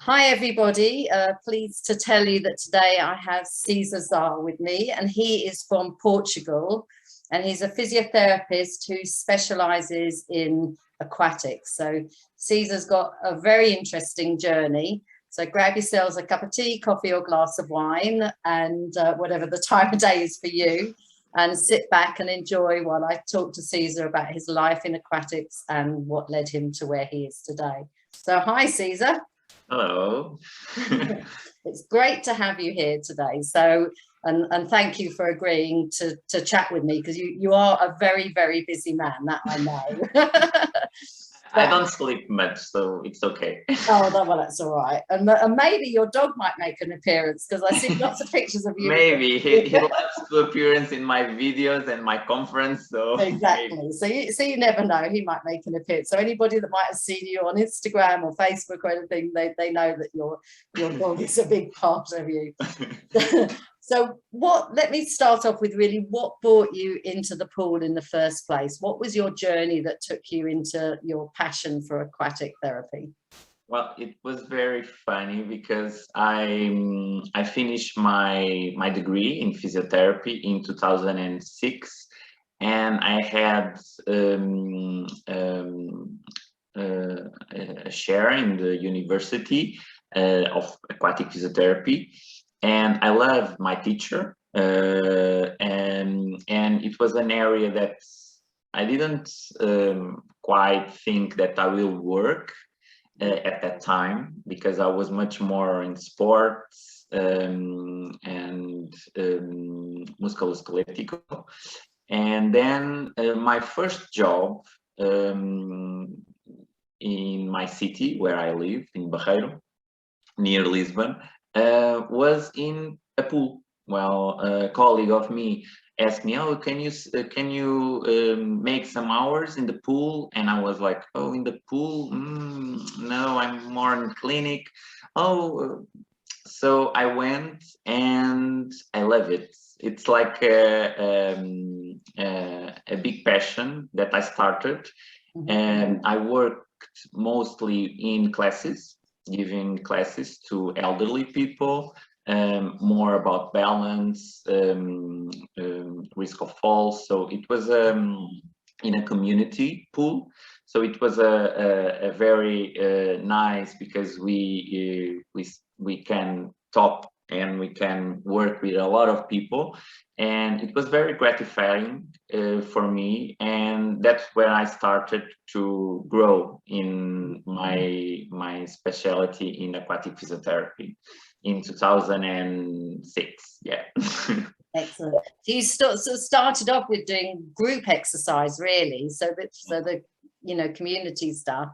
Hi everybody, pleased to tell you that today I have César Sá with me, and he is from Portugal, and he's a physiotherapist who specialises in aquatics. So César's got a very interesting journey. So grab yourselves a cup of tea, coffee or glass of wine, and whatever the time of day is for you, and sit back and enjoy while I talk to César about his life in aquatics and what led him to where he is today. So hi César. Hello. It's great to have you here today. So, and thank you for agreeing to chat with me, because you are a very, very busy man, that I know. I don't sleep much, so it's okay. Oh, well, that's all right. And maybe your dog might make an appearance, because I see lots of pictures of you. Maybe he loves to appearance in my videos and my conference. So exactly. So you never know. He might make an appearance. So anybody that might have seen you on Instagram or Facebook or anything, they know that your dog is a big part of you. So let me start off with really what brought you into the pool in the first place? What was your journey that took you into your passion for aquatic therapy? Well, it was very funny because I finished my degree in physiotherapy in 2006, and I had a share in the university of aquatic physiotherapy. And I love my teacher, and it was an area that I didn't quite think that I will work at that time, because I was much more in sports and musculoskeletal. And then my first job in my city where I live, in Barreiro, near Lisbon, was in a pool. Well, a colleague of me asked me, "Oh, can you make some hours in the pool?" And I was like, "Oh, in the pool? No, I'm more in clinic." Oh, so I went and I love it. It's like a big passion that I started, and I worked mostly in classes, giving classes to elderly people, more about balance, risk of falls. So it was in a community pool. So it was a very nice, because we can talk and we can work with a lot of people, and it was very gratifying for me, and that's where I started to grow in my specialty in aquatic physiotherapy in 2006. Yeah. Excellent. So you started off with doing group exercise, really, so the community stuff,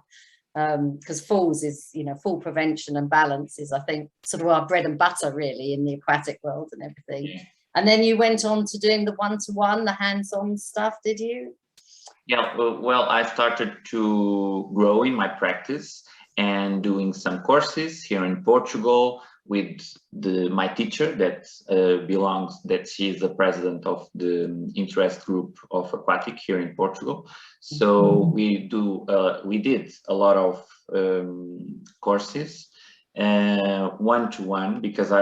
because falls is, fall prevention and balance is, I think, sort of our bread and butter really in the aquatic world and everything. Yeah. And then you went on to doing the one-to-one, the hands-on stuff, did you? Yeah, well, I started to grow in my practice and doing some courses here in Portugal with my teacher that she is the president of the interest group of aquatic here in Portugal. So we did a lot of courses, one-to-one, because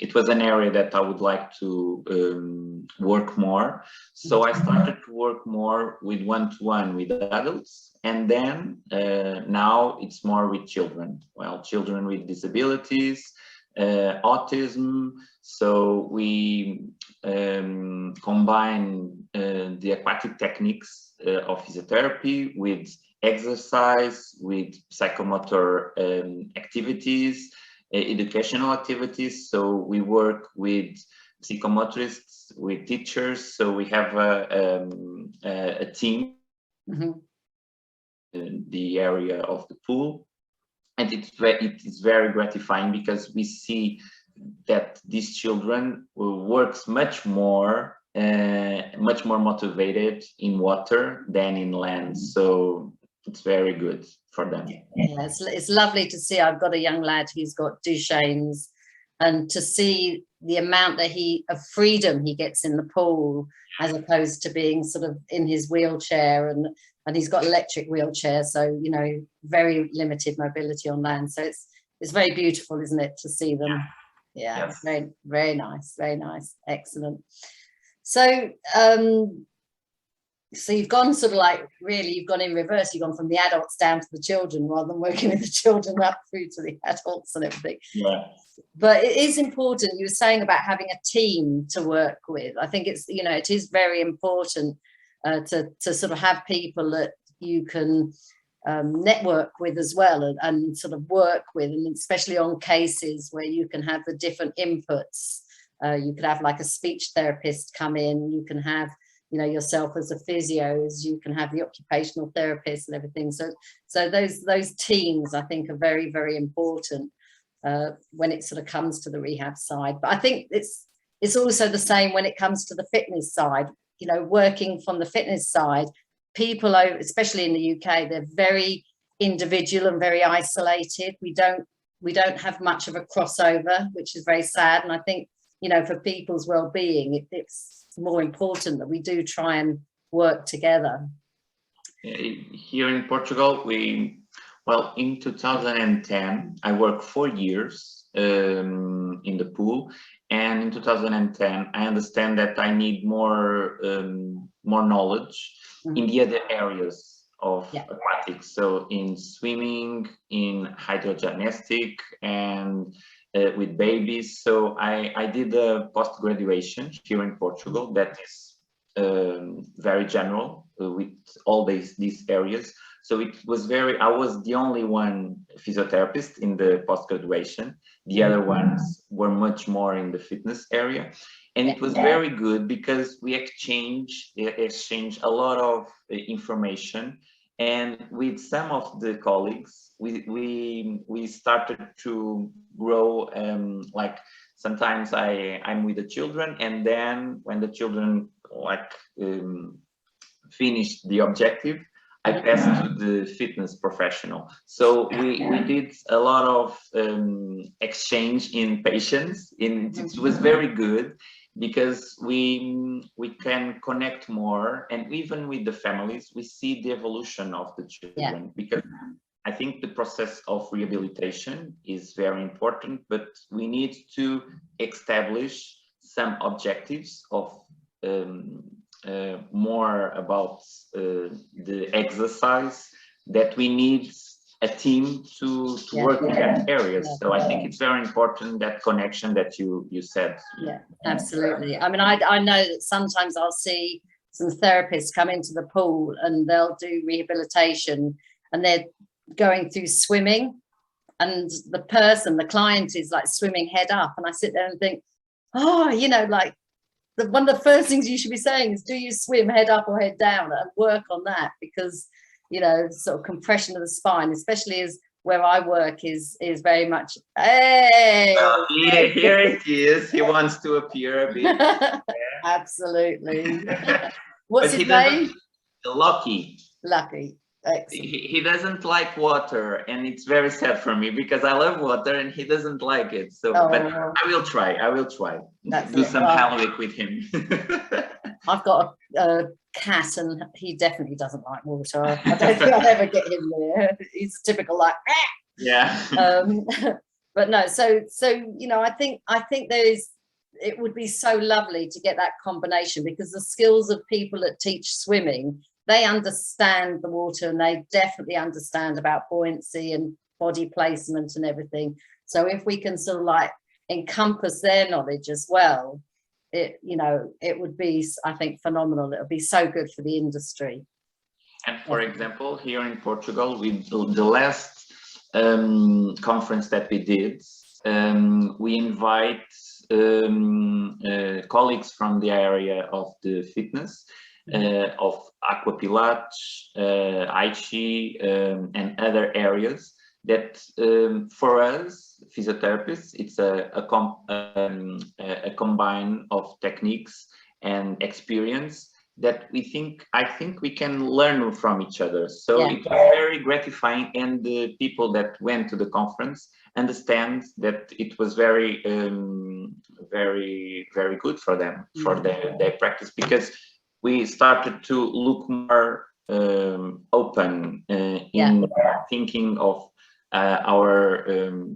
it was an area that I would like to work more. So I started to work more with one-to-one with adults, and then now it's more with children. Well, children with disabilities, autism. So we combine the aquatic techniques of physiotherapy with exercise, with psychomotor activities, educational activities. So we work with psychomotorists, with teachers. So we have a team in the area of the pool, and it is very gratifying, because we see that these children works much more motivated in water than in land. So it's very good for them. Yeah, it's lovely to see. I've got a young lad who's got Duchenne's, and to see the amount of freedom he gets in the pool, as opposed to being sort of in his wheelchair, and he's got electric wheelchair, so you know, very limited mobility on land. So it's very beautiful, isn't it, to see them? Yeah, Yes. very, very nice, very nice, excellent. So so you've gone sort of like, really, you've gone in reverse. You've gone from the adults down to the children, rather than working with the children up through to the adults and everything. Yeah. But it is important. You were saying about having a team to work with. I think it's, you know, it is very important to sort of have people that you can network with as well, and sort of work with, and especially on cases where you can have the different inputs. You could have like a speech therapist come in. You can have, you know, yourself as a physio, as you can have the occupational therapist and everything. So those teams, I think, are very, very important when it sort of comes to the rehab side. But I think it's also the same when it comes to the fitness side. You know, working from the fitness side, people, especially in the UK, they're very individual and very isolated. We don't have much of a crossover, which is very sad. And I think, you know, for people's well-being, it's more important that we do try and work together. Here in Portugal, well, in 2010, I worked 4 years in the pool, and in 2010, I understand that I need more knowledge in the other areas of aquatics. So in swimming, in hydrogymnastic, and with babies. So I did a post-graduation here in Portugal that is very general with all these areas. So it was I was the only one physiotherapist in the post-graduation. The other ones were much more in the fitness area. And it was very good because we exchanged a lot of information. And with some of the colleagues, we started to grow. Like sometimes I'm with the children, and then when the children finished the objective, I passed to the fitness professional. So we did a lot of exchange in patients, and it was very good because we can connect more, and even with the families, we see the evolution of the children. Because I think the process of rehabilitation is very important, but we need to establish some objectives of more about the exercise, that we need a team to work in that area. So I think it's very important, that connection that you said. Yeah, absolutely. I mean, I know that sometimes I'll see some therapists come into the pool and they'll do rehabilitation, and they're going through swimming, and the client is like swimming head up, and I sit there and think, oh, you know, like one of the first things you should be saying is, do you swim head up or head down, and work on that, because, you know, sort of compression of the spine, especially as where I work is very much, hey, well, here it is. He wants to appear a bit. Absolutely. What's his name? Loki. He doesn't like water, and it's very sad for me because I love water and he doesn't like it. So, but I will try. Do some Halloween with him. I've got a cat, and he definitely doesn't like water. I don't think I'll ever get him there. He's typical like, but no. So you know, I think it would be so lovely to get that combination, because the skills of people that teach swimming, they understand the water, and they definitely understand about buoyancy and body placement and everything. So if we can sort of like encompass their knowledge as well, it would be, I think, phenomenal. It would be so good for the industry. And for example, here in Portugal, with the last conference that we did, we invite colleagues from the area of the fitness, of Aqua Pilates, A.R.E.A, and other areas, that for us physiotherapists, it's a combine of techniques and experience that I think we can learn from each other. So it was very gratifying, and the people that went to the conference understand that it was very very good for them, for their practice, because we started to look more open in thinking of our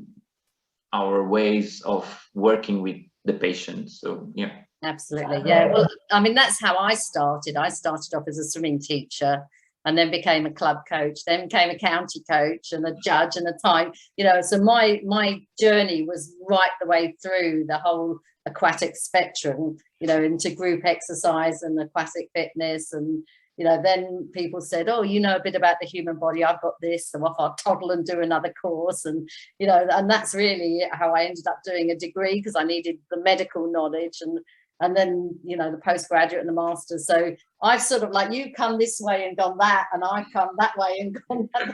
ways of working with the patient. So yeah. Absolutely, yeah. Well, I mean, that's how I started. I started off as a swimming teacher and then became a club coach, then became a county coach and a judge and a time, you know, so my journey was right the way through the whole aquatic spectrum, you know, into group exercise and aquatic fitness. And, you know, then people said, oh, you know a bit about the human body, I've got this, so I'll toddle and do another course. And, you know, and that's really how I ended up doing a degree, because I needed the medical knowledge and then, you know, the postgraduate and the master's. So I've sort of like, you come this way and gone that, and I've come that way and gone that.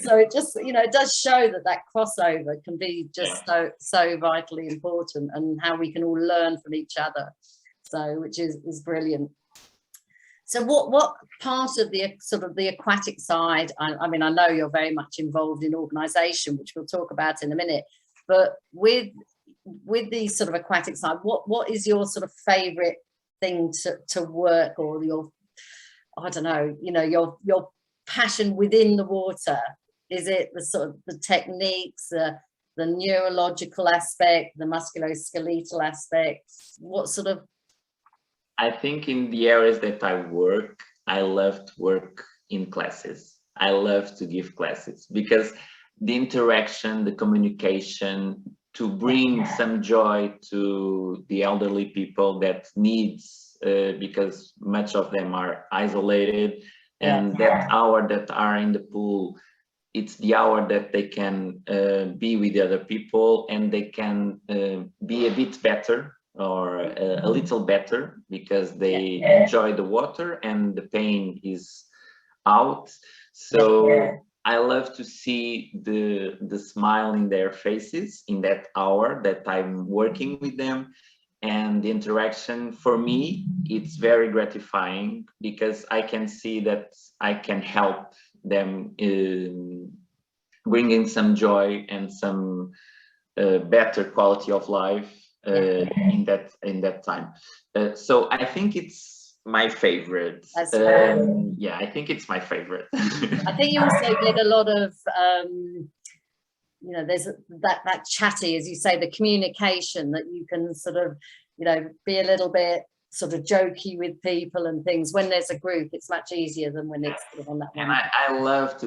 So it just, you know, it does show that that crossover can be just so vitally important, and how we can all learn from each other. So, which is brilliant. So what part of the sort of the aquatic side, I mean, I know you're very much involved in organisation, which we'll talk about in a minute, but with the sort of aquatic side, what is your sort of favorite thing to work, or your, I don't know, you know, your passion within the water? Is it the sort of the techniques, the neurological aspect, the musculoskeletal aspect? What sort of? I think in the areas that I work, I love to work in classes. I love to give classes, because the interaction, the communication, to bring some joy to the elderly people that needs, because much of them are isolated, and that hour that are in the pool, it's the hour that they can be with the other people, and they can be a bit better, or a little better, because they enjoy the water and the pain is out. So I love to see the smile in their faces in that hour that I'm working with them. And the interaction, for me, it's very gratifying, because I can see that I can help them in bringing some joy and some better quality of life in that time. So I think it's my favorite. Yeah, I think it's my favorite. I think you also get a lot of you know, there's that chatty, as you say, the communication, that you can sort of, you know, be a little bit sort of jokey with people and things. When there's a group, it's much easier than when it's sort of on that one. And I love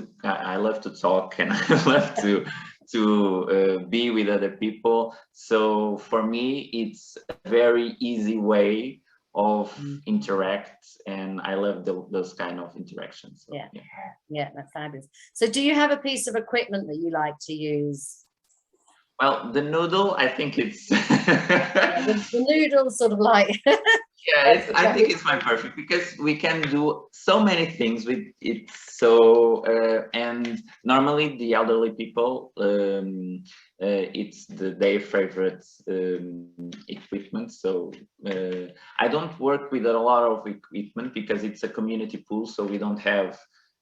to talk, and I love to be with other people. So for me, it's a very easy way of interact, and I love those kind of interactions. So, yeah, that's fabulous. So do you have a piece of equipment that you like to use? Well, the noodle, I think it's the noodle sort of like I think it's my perfect, because we can do so many things with it. So and normally the elderly people, it's their favorite equipment. So I don't work with a lot of equipment, because it's a community pool, so we don't have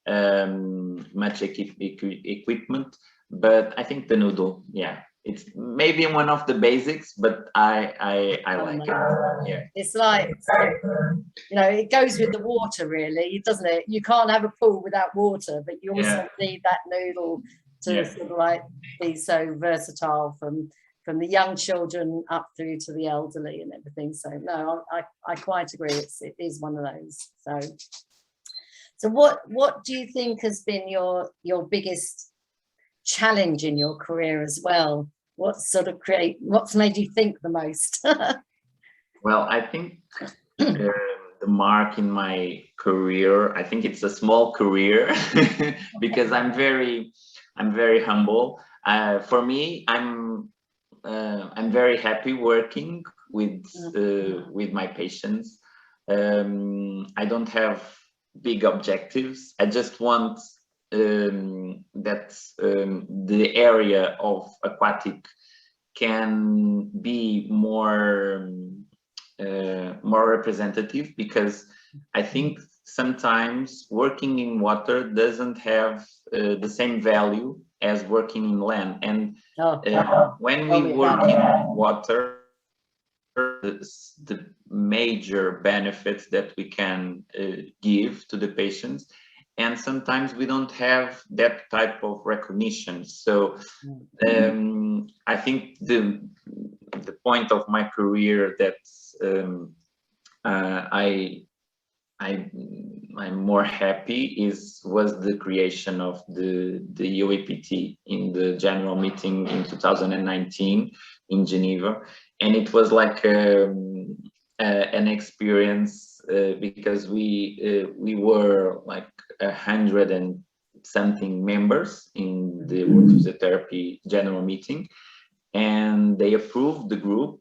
much equipment. But I think the noodle, it's maybe one of the basics, but I like it. Yeah, it's like, you know, it goes with the water, really, doesn't it? You can't have a pool without water, but you also need that noodle to sort of like be so versatile from the young children up through to the elderly and everything. So no, I quite agree. It is one of those. So what do you think has been your biggest challenge in your career as well? What's made you think the most? Well, I think the mark in my career, I think it's a small career, because I'm very humble. For me, I'm very happy working with my patients. I don't have big objectives. I just want that the area of aquatic can be more representative, because I think sometimes working in water doesn't have the same value as working in land. And when we work in water, major benefits that we can give to the patients, and sometimes we don't have that type of recognition. So I think the point of my career that I'm more happy was the creation of the UAPT in the general meeting in 2019 in Geneva, and it was like an experience because we were like 100 and something members in the World Physiotherapy general meeting, and they approved the group,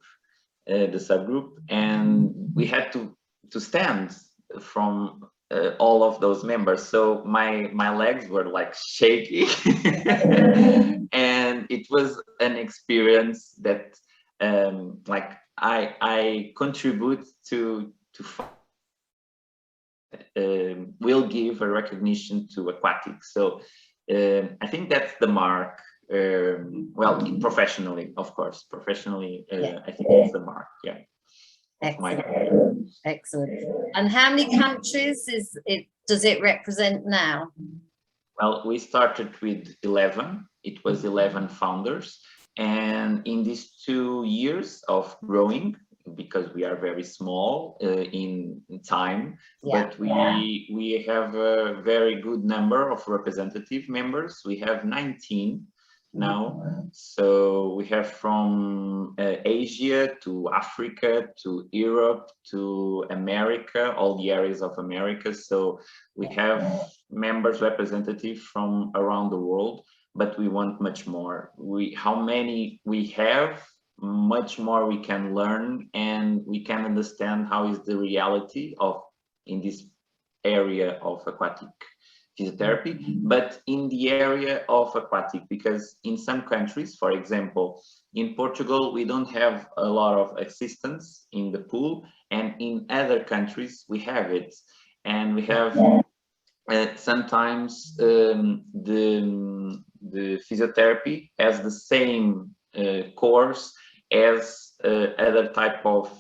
the subgroup, and we had to stand from all of those members. So my legs were like shaky and it was an experience that like I contribute to will give a recognition to aquatic. So I think that's the mark. Well, professionally, of course, professionally, I think that's the mark. Yeah. Excellent. Excellent. And how many countries does it represent now? Well, we started with 11. It was 11 founders, and in these 2 years of growing, because we are very small in time, but we have a very good number of representative members. We have 19 now. So we have from Asia to Africa to Europe to America, all the areas of America. So we have members representative from around the world, but we want much more. How many we have, much more we can learn, and we can understand how is the reality of in this area of aquatic physiotherapy, but in the area of aquatic, because in some countries, for example, in Portugal, we don't have a lot of assistance in the pool, and in other countries we have it, and we have sometimes the physiotherapy has the same course as other type of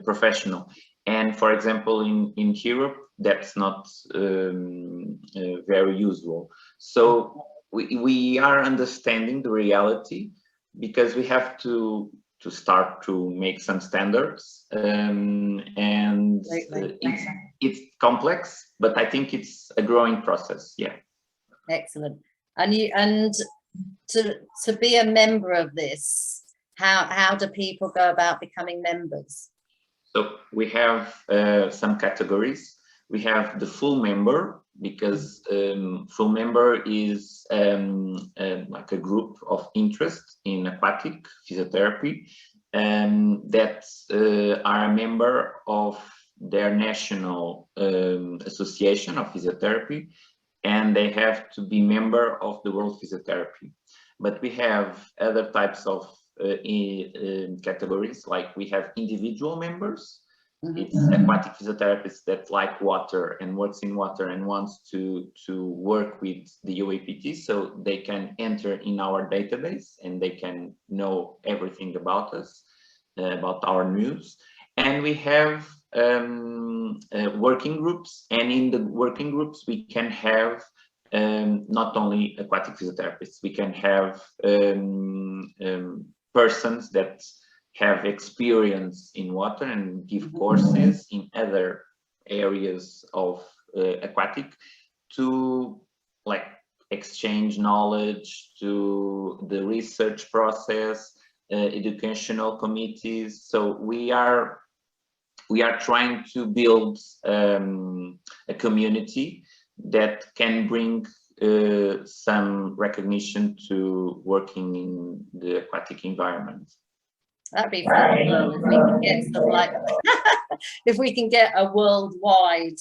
professional. And for example, in Europe, that's not very usual. So we are understanding the reality, because we have to start to make some standards, and it's complex, but I think it's a growing process. Yeah. Excellent. And to be a member of this, how do people go about becoming members? So we have some categories. We have the full member, because full member is like a group of interest in aquatic physiotherapy that are a member of their national association of physiotherapy, and they have to be member of the World Physiotherapy. But we have other types of categories, like we have individual members. It's aquatic physiotherapists that like water and works in water and wants to work with the UAPT, so they can enter in our database and they can know everything about us, about our news. And we have working groups, and in the working groups we can have not only aquatic physiotherapists, we can have persons that have experience in water and give courses in other areas of aquatic, to like exchange knowledge, to the research process, educational committees. So we are trying to build a community that can bring some recognition to working in the aquatic environment. That'd be fun if we can get sort of like if we can get a worldwide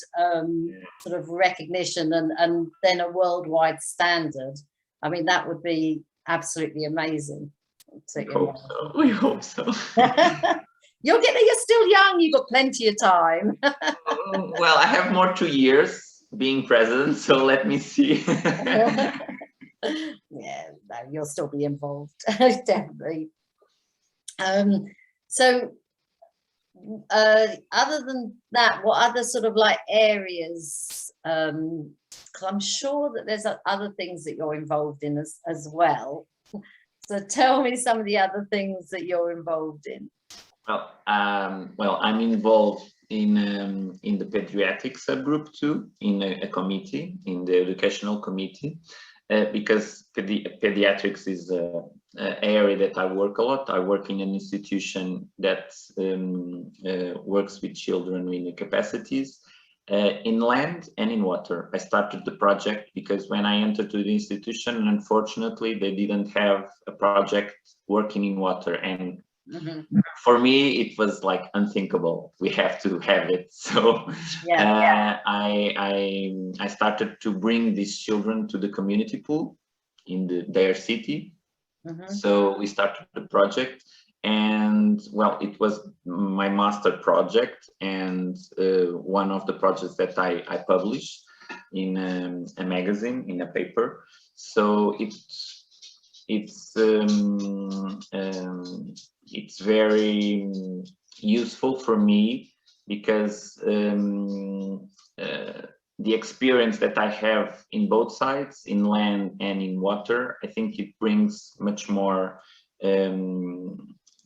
sort of recognition and then a worldwide standard. I mean, that would be absolutely amazing. We hope so. You're still young, you've got plenty of time. Well, I have more 2 years being president, so let me see. Yeah, no, you'll still be involved. Definitely. So other than that, what other sort of like areas, because I'm sure that there's other things that you're involved in as well. So tell me some of the other things that you're involved in. Well, I'm involved in the pediatric subgroup too, in a committee, in the educational committee, because pediatrics is an area that I work a lot. I work in an institution that works with children with incapacities in land and in water. I started the project because when I entered to the institution, unfortunately, they didn't have a project working in water, and for me, it was like unthinkable. We have to have it. So I started to bring these children to the community pool in their city. So we started the project, and well, it was my master project and one of the projects that I published in a magazine, in a paper. So it's very useful for me because the experience that I have in both sides, in land and in water, I think it brings much more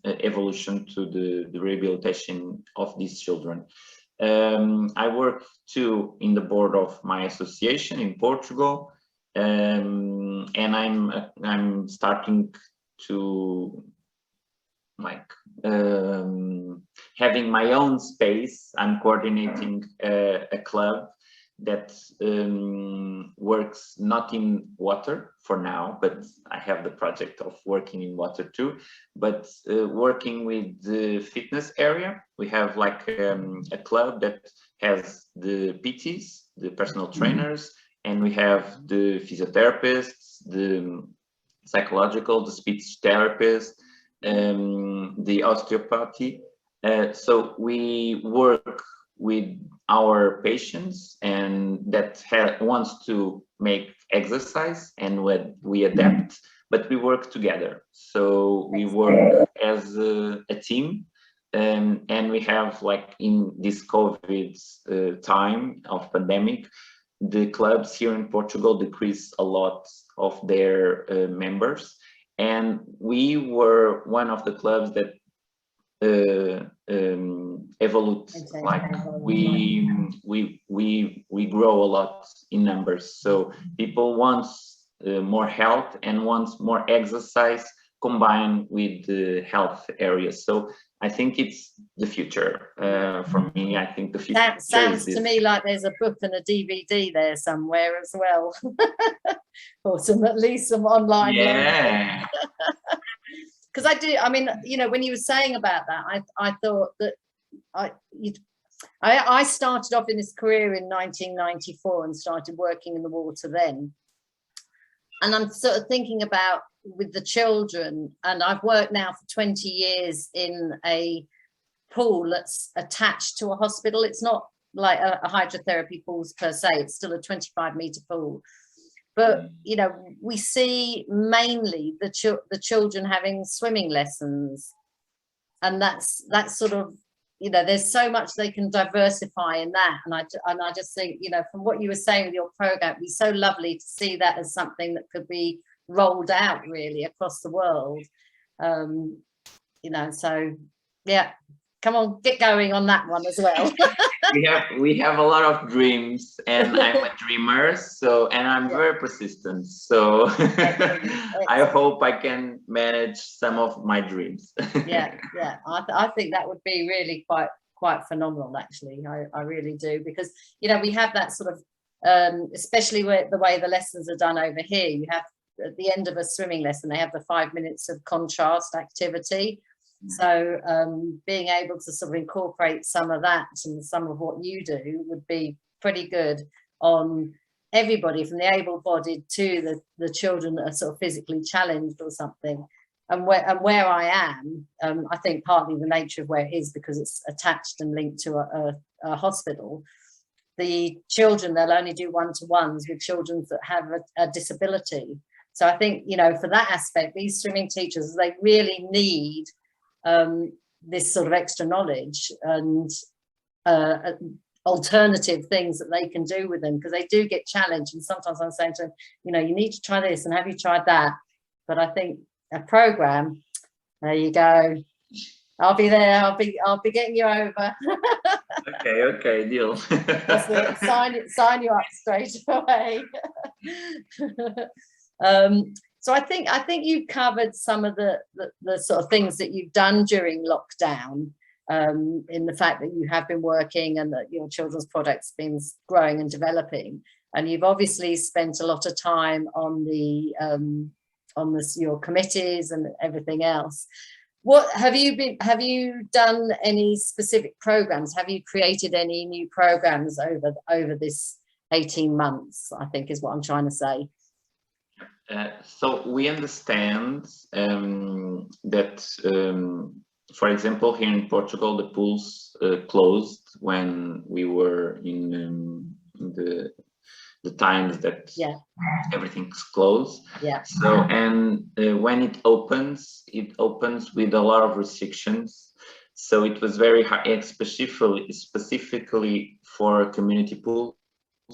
evolution to the rehabilitation of these children. I work too in the board of my association in Portugal, and I'm starting to like having my own space. I'm coordinating a club that works not in water for now, but I have the project of working in water too, but working with the fitness area. We have like a club that has the PTs, the personal trainers, and we have the physiotherapists, the psychological, the speech therapist, the osteopathy. So we work with our patients and that wants to make exercise, and when we adapt, but we work together. So we work as a team, and we have, like, in this COVID time of pandemic, the clubs here in Portugal decreased a lot of their members, and we were one of the clubs that evolved. Like we grow a lot in numbers, so people want more health and wants more exercise combined with the health areas. So I think it's the future. For me, I think the future. That sounds to me like there's a book and a DVD there somewhere as well, or at least some online learning. Because I mean, you know, when you were saying about that, I thought that I started off in this career in 1994 and started working in the water then. And I'm sort of thinking about with the children, and I've worked now for 20 years in a pool that's attached to a hospital. It's not like a hydrotherapy pool per se, it's still a 25-meter pool. But, you know, we see mainly the children having swimming lessons. And that's sort of, you know, there's so much they can diversify in that. And I just think, you know, from what you were saying with your program, it'd be so lovely to see that as something that could be rolled out really across the world. You know, so, yeah, come on, get going on that one as well. we have a lot of dreams, and I'm a dreamer, so, and I'm very persistent, so I hope I can manage some of my dreams. yeah, I think that would be really quite phenomenal, actually. I really do, because, you know, we have that sort of especially with the way the lessons are done over here, you have at the end of a swimming lesson they have the 5 minutes of contrast activity. So being able to sort of incorporate some of that and some of what you do would be pretty good on everybody, from the able-bodied to the children that are sort of physically challenged or something. And where I am, I think partly the nature of where it is, because it's attached and linked to a hospital. The children, they'll only do one-to-ones with children that have a disability. So I think, you know, for that aspect, these swimming teachers, they really need this sort of extra knowledge and alternative things that they can do with them, because they do get challenged. And sometimes I'm saying to them, you know, you need to try this, and have you tried that? But I think a program, there you go. I'll be there. I'll be getting you over. Okay, deal. That's it. Sign you up straight away. So I think you covered some of the sort of things that you've done during lockdown, in the fact that you have been working and that your children's product's been growing and developing, and you've obviously spent a lot of time on your committees and everything else. What have you done any specific programs? Have you created any new programs over this 18 months, I think is what I'm trying to say. So we understand that, for example, here in Portugal, the pools closed when we were in the times that everything's closed. Yeah. So and when it opens with a lot of restrictions. So it was very hard, specifically for community pools.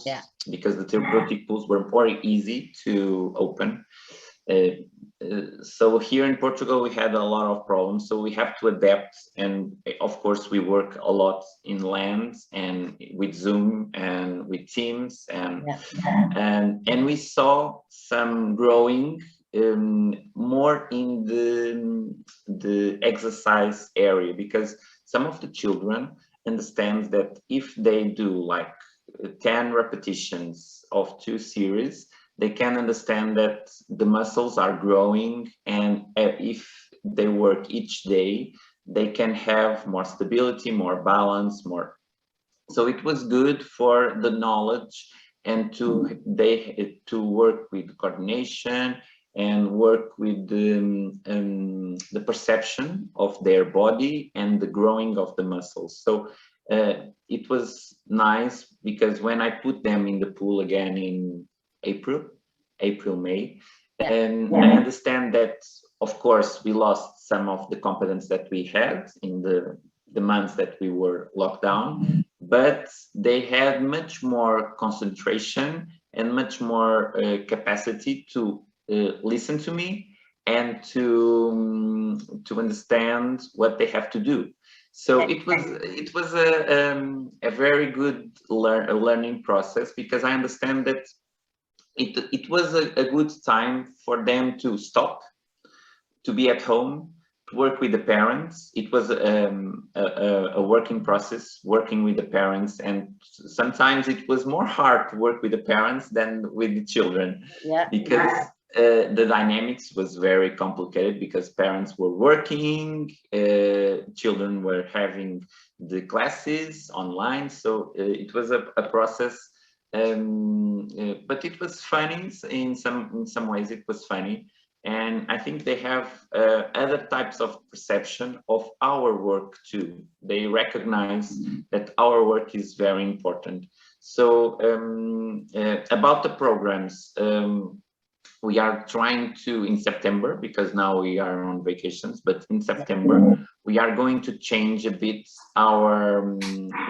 Yeah. Because the therapeutic pools were very easy to open. So here in Portugal, we had a lot of problems. So we have to adapt, and of course, we work a lot in land and with Zoom and with Teams, and we saw some growing more in the exercise area, because some of the children understand that if they do like 10 repetitions of 2 series, they can understand that the muscles are growing, and if they work each day, they can have more stability, more balance, more. So it was good for the knowledge and to work with coordination and work with the perception of their body and the growing of the muscles. So it was nice, because when I put them in the pool again in April, May, and I understand that, of course, we lost some of the competence that we had in the months that we were locked down, but they had much more concentration and much more capacity to listen to me and to understand what they have to do. So it was a very good learning process, because I understand that it was a good time for them to stop, to be at home, to work with the parents. It was a working process, working with the parents, and sometimes it was more hard to work with the parents than with the children, because the dynamics was very complicated, because parents were working, children were having the classes online, so it was a process. But it was funny in some ways. It was funny, and I think they have other types of perception of our work too. They recognize that our work is very important. So about the programs, we are trying to, in September, because now we are on vacations, but in September, we are going to change a bit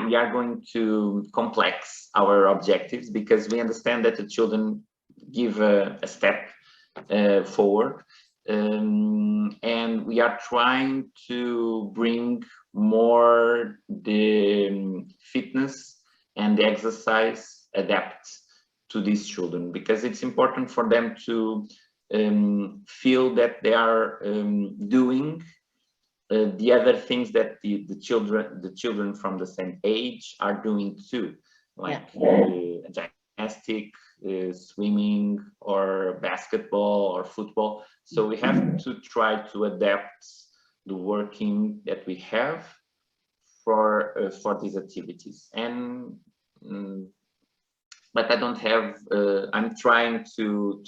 we are going to complex our objectives, because we understand that the children give a step forward. And we are trying to bring more the fitness and the exercise adapt to these children, because it's important for them to feel that they are doing the other things that the children from the same age are doing too, like gymnastic, swimming, or basketball or football. So we have to try to adapt the working that we have for these activities. And but I don't have. I'm trying to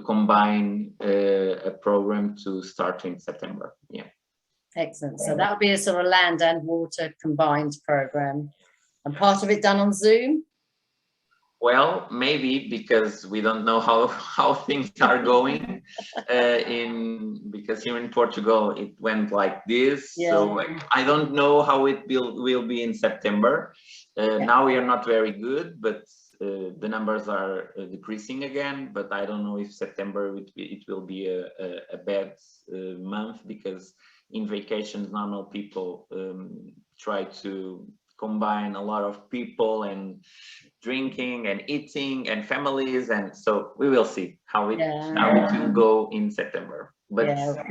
combine a program to start in September. Yeah. Excellent. So that would be a sort of land and water combined program, and part of it done on Zoom. Well, maybe because we don't know how things are going because here in Portugal it went like this. Yeah. So I don't know how it will be in September. Now we are not very good, but the numbers are decreasing again. But I don't know if September it will be a bad month, because in vacations normal people try to combine a lot of people and drinking and eating and families, and so we will see how it will go in September. But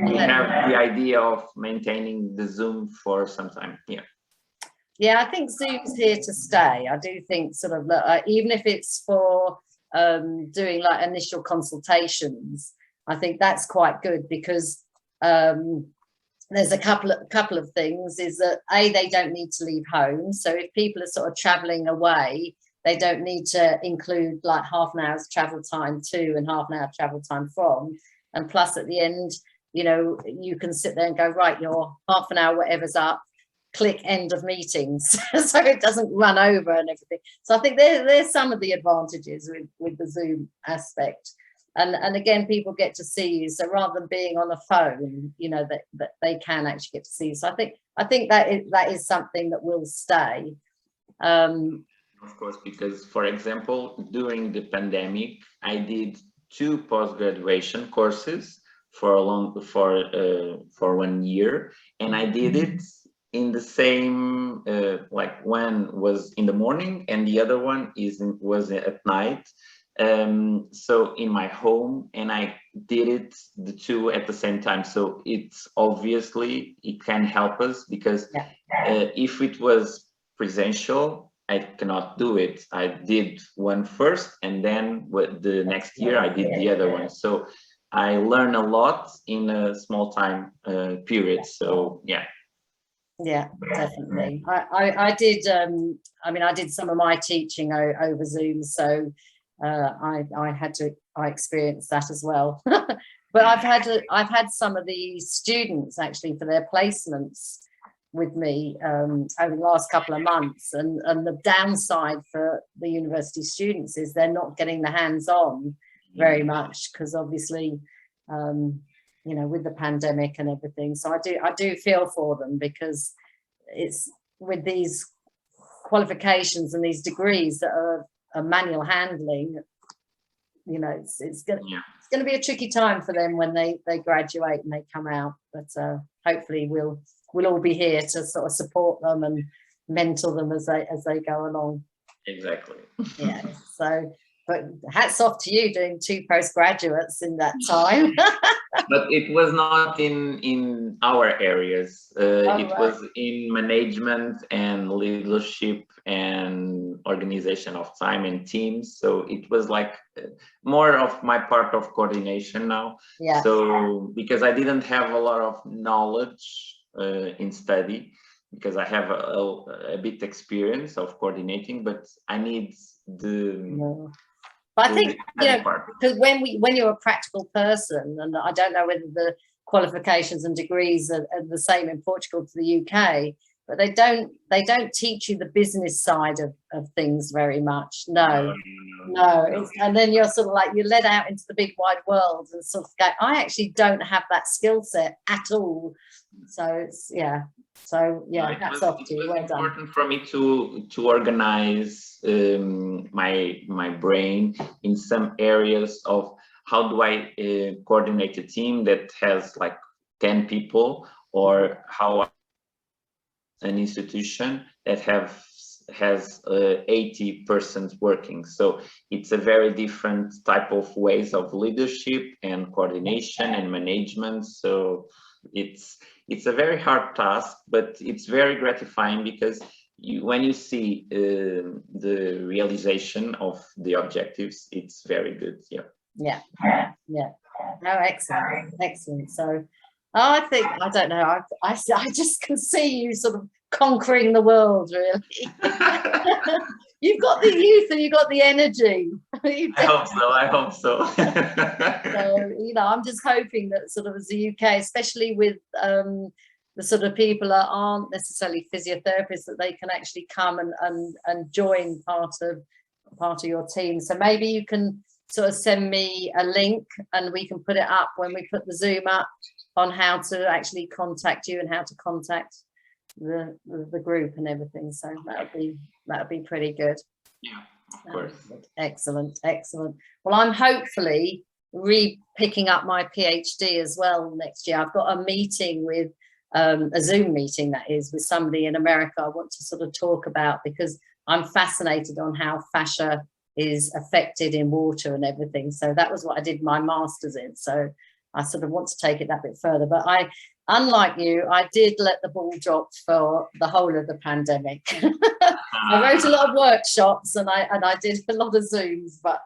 we have the idea of maintaining the Zoom for some time here. Yeah, I think Zoom's here to stay. I do think sort of even if it's for doing like initial consultations, I think that's quite good, because there's a couple of things. Is that they don't need to leave home, so if people are sort of traveling away, they don't need to include like half an hour's travel time to and half an hour travel time from. And plus at the end, you know, you can sit there and go, right, your half an hour, whatever's up, click end of meetings, so it doesn't run over and everything. So I think there's some of the advantages with the Zoom aspect. And again, people get to see you, so rather than being on a phone, you know, that they can actually get to see you. So I think that is something that will stay. Of course, because for example, during the pandemic, I did 2 post-graduation courses for 1 year, and I did it in the same like one was in the morning and the other one was at night. So in my home, and I did it the 2 at the same time. So it's obviously it can help us, because if it was presential, I cannot do it. I did one first, and then the next year I did the other one. So I learn a lot in a small time period. So yeah. Yeah, definitely. I did. I mean, I did some of my teaching over Zoom, so I experienced that as well. But I've had some of the students actually for their placements with me over the last couple of months, and the downside for the university students is they're not getting the hands-on very much, because obviously you know, with the pandemic and everything. So I do feel for them, because it's with these qualifications and these degrees that are manual handling, you know, it's gonna be a tricky time for them when they graduate and they come out. But hopefully we'll all be here to sort of support them and mentor them as they go along. Exactly. Yeah. So, but hats off to you doing 2 postgraduates in that time. But it was not in our areas. It was in management and leadership and organization of time and teams. So it was like more of my part of coordination now. Yeah. So because I didn't have a lot of knowledge in study, because I have a bit experience of coordinating, but I need the. But I think, you know, because when you're a practical person, and I don't know whether the qualifications and degrees are the same in Portugal to the UK, but they don't teach you the business side of things very much. No. And then you're sort of like, you're led out into the big wide world and sort of go, I actually don't have that skill set at all. So it's hats off to you. Well done. It's important for me to organize my brain in some areas of how do I coordinate a team that has like 10 people, or how an institution that has 80 persons working. So it's a very different type of ways of leadership and coordination and management. So it's a very hard task, but it's very gratifying, because when you see the realization of the objectives, it's very good. Yeah. Oh, excellent. So I think, I don't know, I just can see you sort of conquering the world, really. You've got the youth and you've got the energy. I hope so. So, you know, I'm just hoping that sort of as the UK, especially with the sort of people that aren't necessarily physiotherapists, that they can actually come and join part part of your team. So maybe you can sort of send me a link and we can put it up when we put the Zoom up on how to actually contact you and how to contact the group and everything. So that would be pretty good. Yeah, of course. Excellent, excellent. Well, I'm hopefully picking up my PhD as well next year. I've got a meeting with a Zoom meeting, that is, with somebody in America I want to sort of talk about, because I'm fascinated on how fascia is affected in water and everything. So that was what I did my master's in. So I sort of want to take it that bit further. But unlike you, I did let the ball drop for the whole of the pandemic. I wrote a lot of workshops and I did a lot of Zooms, but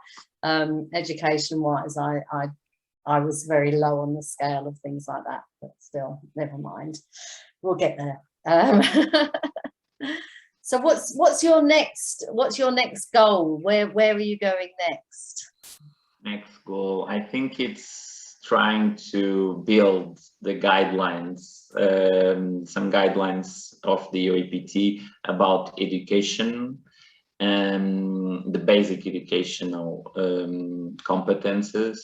education wise, I was very low on the scale of things like that, but still, never mind. We'll get there. So what's your next goal? Where are you going next? Next goal, I think it's trying to build the guidelines, some guidelines of the OEPT about education and the basic educational competences,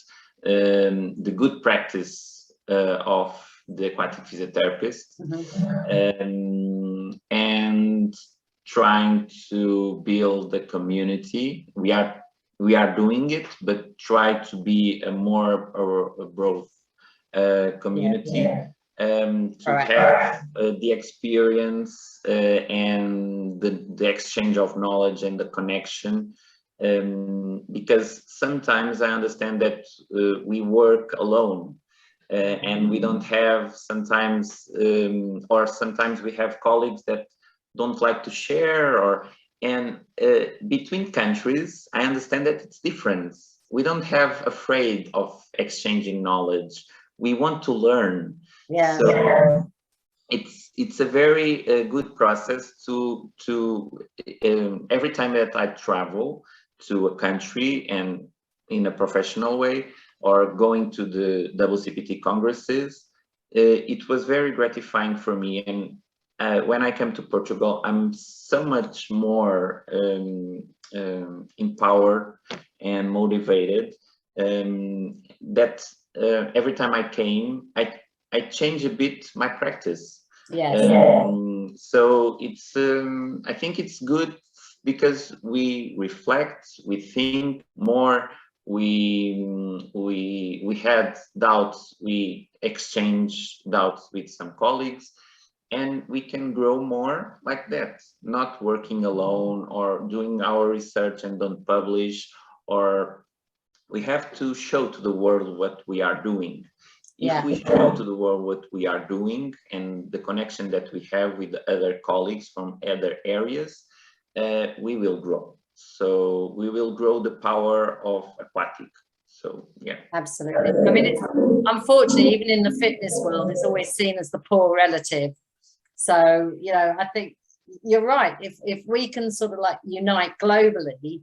the good practice of the aquatic physiotherapist, and trying to build a community. We are doing it, but try to be a more broad community. To have the experience and the exchange of knowledge and the connection, because sometimes I understand that we work alone and we don't have sometimes, or sometimes we have colleagues that don't like to share, and between countries, I understand that it's different. We don't have afraid of exchanging knowledge. We want to learn. Yeah. So it's a very good process to every time that I travel to a country and in a professional way, or going to the WCPT congresses, it was very gratifying for me. And when I came to Portugal, I'm so much more empowered and motivated that every time I came, I changed a bit my practice. Yes. So it's I think it's good because we reflect, we think more, we had doubts, we exchange doubts with some colleagues, and we can grow more like that, not working alone or doing our research and don't publish, or we have to show to the world what we are doing. If we show to the world what we are doing and the connection that we have with other colleagues from other areas, we will grow. So we will grow the power of aquatic. So yeah, absolutely. I mean, it's unfortunately, even in the fitness world, it's always seen as the poor relative. So, you know, I think you're right. If we can sort of like unite globally,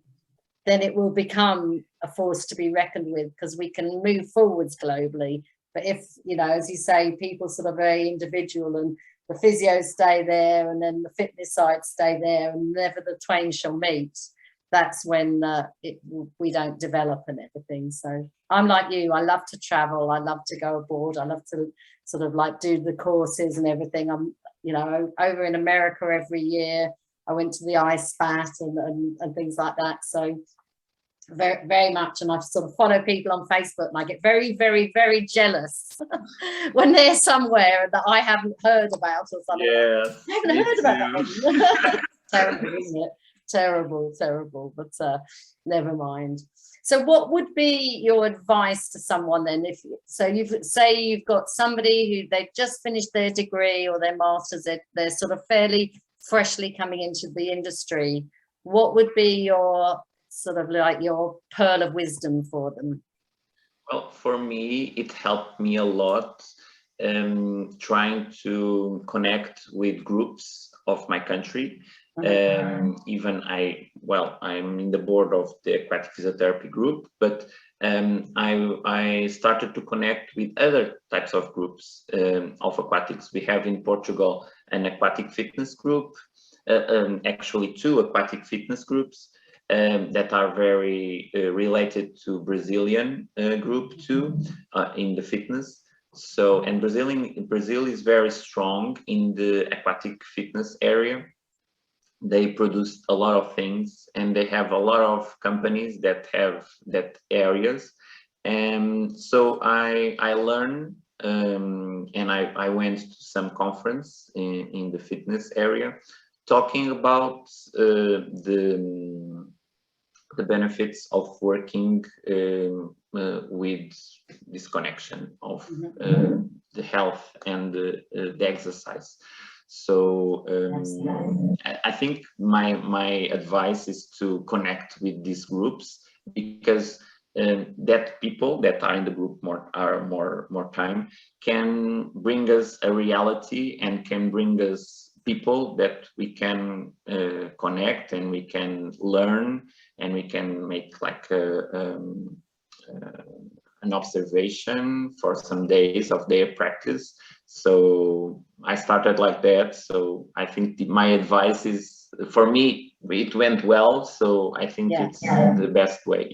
then it will become a force to be reckoned with, because we can move forwards globally. But if, you know, as you say, people sort of very individual, and the physios stay there and then the fitness side stay there, and never the twain shall meet, that's when we don't develop and everything. So I'm like you, I love to travel, I love to go abroad, I love to sort of like do the courses and everything. I'm, you know, over in America every year. I went to the ice bath and things like that. So very, very much. And I sort of follow people on Facebook, and I get very, very, very jealous when they're somewhere that I haven't heard about or something. Yes, I haven't heard about that. Terrible, isn't it? Terrible, terrible. But never mind. So what would be your advice to someone then? If so, you've got somebody who they've just finished their degree or their master's, they're sort of fairly freshly coming into the industry. What would be your sort of like your pearl of wisdom for them? Well, for me, it helped me a lot trying to connect with groups of my country. Even I'm in the board of the aquatic physiotherapy group, but I started to connect with other types of groups of aquatics. We have in Portugal an aquatic fitness group, actually 2 aquatic fitness groups. that are very related to Brazilian group too, in the fitness. So, and Brazil is very strong in the aquatic fitness area. They produce a lot of things, and they have a lot of companies that have that areas. And so I learned, and I went to some conference in the fitness area, talking about the benefits of working with this connection of the health and the exercise. So I think my advice is to connect with these groups, because that people that are in the group more time can bring us a reality, and can bring us people that we can connect, and we can learn, and we can make like an observation for some days of their practice. So I started like that. So I think my advice is, for me, it went well. So I think it's the best way.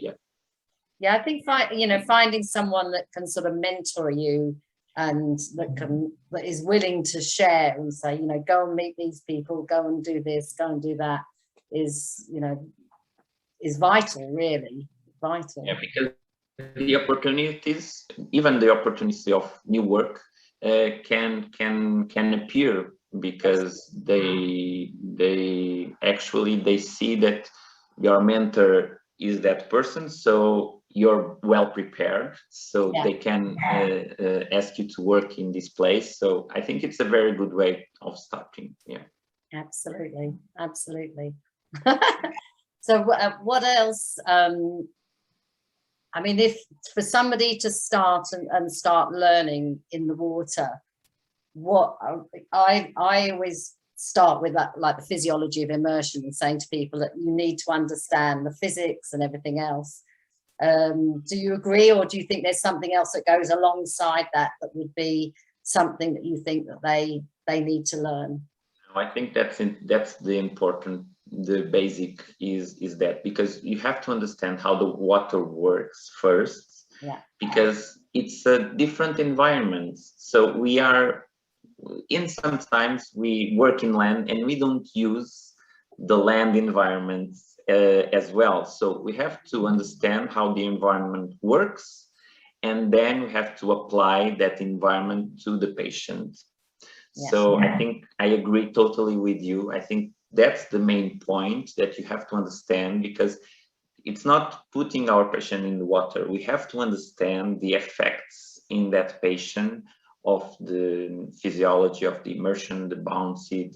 Yeah, I think finding someone that can sort of mentor you, and that is willing to share and say, go and meet these people, go and do this, go and do that, is vital, really vital. Yeah, because the opportunities, even the opportunity of new work, can appear, because they see that your mentor is that person, so you're well prepared, so they can ask you to work in this place. So I think it's a very good way of starting. Absolutely. So what else, I mean, if for somebody to start and start learning in the water, what I always start with, that, like the physiology of immersion, and saying to people that you need to understand the physics and everything else. Do you agree, or do you think there's something else that goes alongside that would be something that you think that they need to learn? I think that's the basic is that, because you have to understand how the water works first, because it's a different environment. So sometimes we work in land, and we don't use the land environment as well. So we have to understand how the environment works, and then we have to apply that environment to the patient. So I think I agree totally with you. I think that's the main point that you have to understand, because it's not putting our patient in the water. We have to understand the effects in that patient of the physiology of the immersion, the bouncy,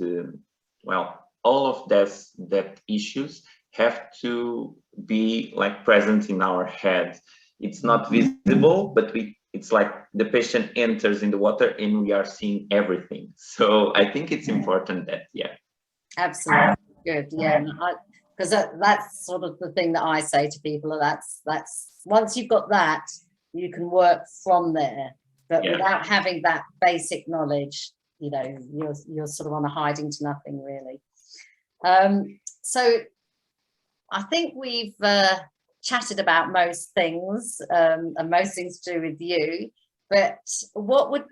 all of that issues have to be like present in our head. It's not visible, but it's like the patient enters in the water and we are seeing everything. So I think it's important that, Absolutely. Good. Because that's sort of the thing that I say to people. That's once you've got that, you can work from there. But without having that basic knowledge, you're sort of on a hiding to nothing, really. So I think we've chatted about most things, and most things to do with you. But what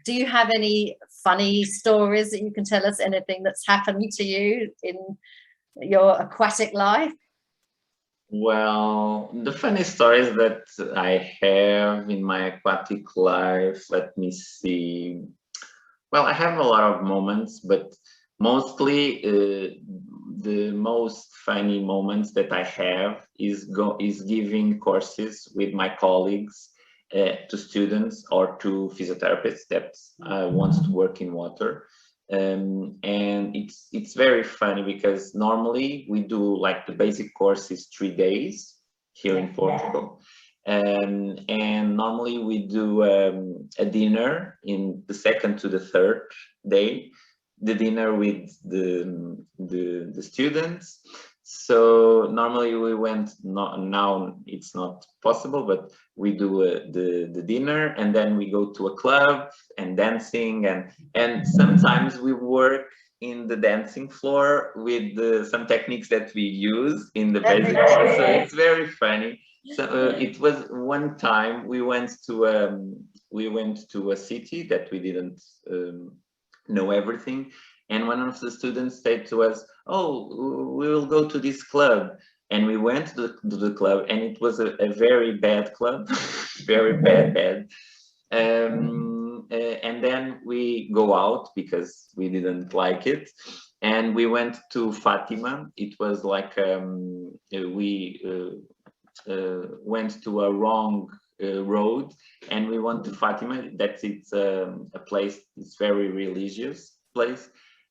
do you have any funny stories that you can tell us? Anything that's happened to you in your aquatic life? Well, the funny stories that I have in my aquatic life, let me see. Well, I have a lot of moments, but mostly the most funny moments that I have is giving courses with my colleagues to students or to physiotherapists that want to work in water. And it's very funny, because normally we do like the basic course is 3 days here in Portugal. And normally we do a dinner in the second to the third day, the dinner with the students. So normally we went, now it's not possible, but we do the dinner, and then we go to a club and dancing, and sometimes we work in the dancing floor with some techniques that we use in the basic course. So it's very funny. So it was one time we went to a city that we didn't know everything, and one of the students said to us, "Oh, we will go to this club." And we went to the club, and it was a very bad club, very bad. And then we go out because we didn't like it, and we went to Fatima. It was like we went to a wrong road, and we went to Fatima. It's a place, it's very religious place,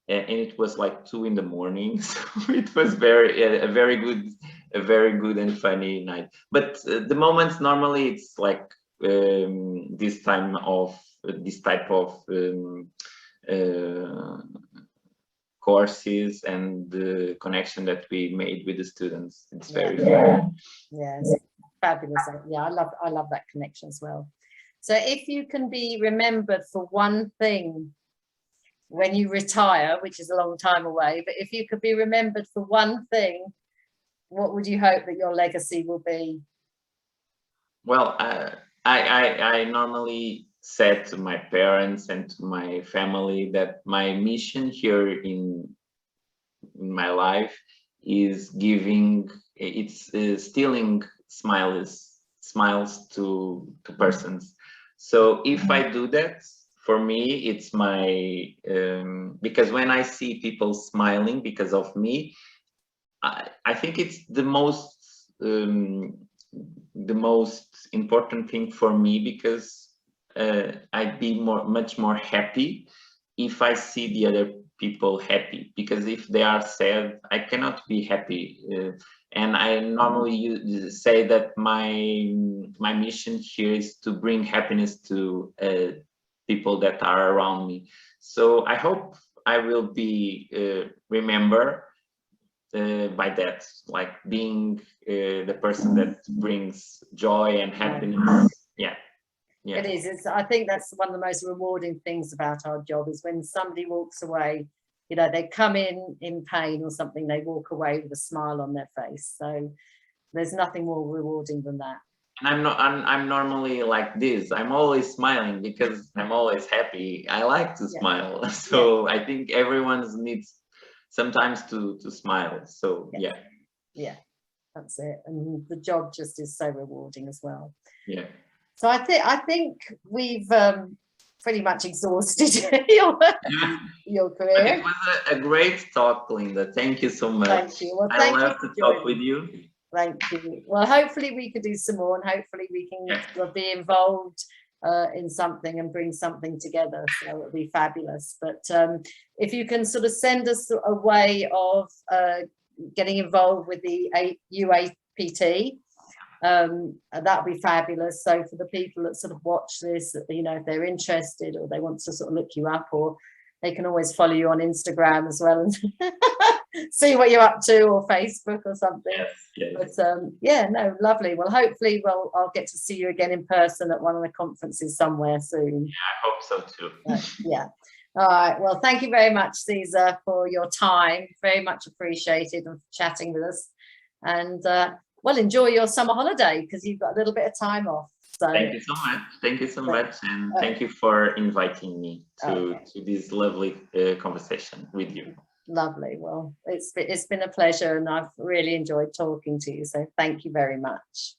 and it was like 2 in the morning. So it was a very good and funny night. But the moments normally it's like this type of courses and the connection that we made with the students. It's very fun. Yes, fabulous. Yeah, I love that connection as well. So if you can be remembered for one thing when you retire, which is a long time away, but if you could be remembered for one thing, what would you hope that your legacy will be? Well, I normally said to my parents and to my family that my mission here in my life is stealing smiles to persons. So if I do that, for me, it's my because when I see people smiling because of me, I think it's the most important thing for me, because I'd be much more happy if I see the other people happy, because if they are sad, I cannot be happy. And I normally say that my mission here is to bring happiness to people that are around me. So I hope I will be remembered by that, like being the person that brings joy and happiness. Yeah. It is. I think that's one of the most rewarding things about our job, is when somebody walks away, you know, they come in pain or something, they walk away with a smile on their face. So there's nothing more rewarding than that. And I'm normally like this. I'm always smiling because I'm always happy. I like to smile. So I think everyone needs sometimes to smile. So yeah, that's it. And the job just is so rewarding as well. Yeah. So I think we've pretty much exhausted your career. But it was a great talk, Lynda. Thank you so much. Thank you. Well, I love to talk with you. Thank you. Well, hopefully we could do some more, and hopefully we can sort of be involved in something and bring something together. So it would be fabulous. But if you can sort of send us a way of getting involved with the UAPT, that'd be fabulous. So for the people that sort of watch this, you know, if they're interested or they want to sort of look you up, or they can always follow you on Instagram as well and see what you're up to, or Facebook or something. Yes. But yeah, no, lovely. Well, hopefully I'll get to see you again in person at one of the conferences somewhere soon. Yeah, I hope so too. Yeah. All right. Well, thank you very much, César, for your time. Very much appreciated, and for chatting with us. And well, enjoy your summer holiday, because you've got a little bit of time off. So thank you so much. Thank you so much, and thank you for inviting me to this lovely conversation with you. Lovely. Well, it's been a pleasure, and I've really enjoyed talking to you. So thank you very much.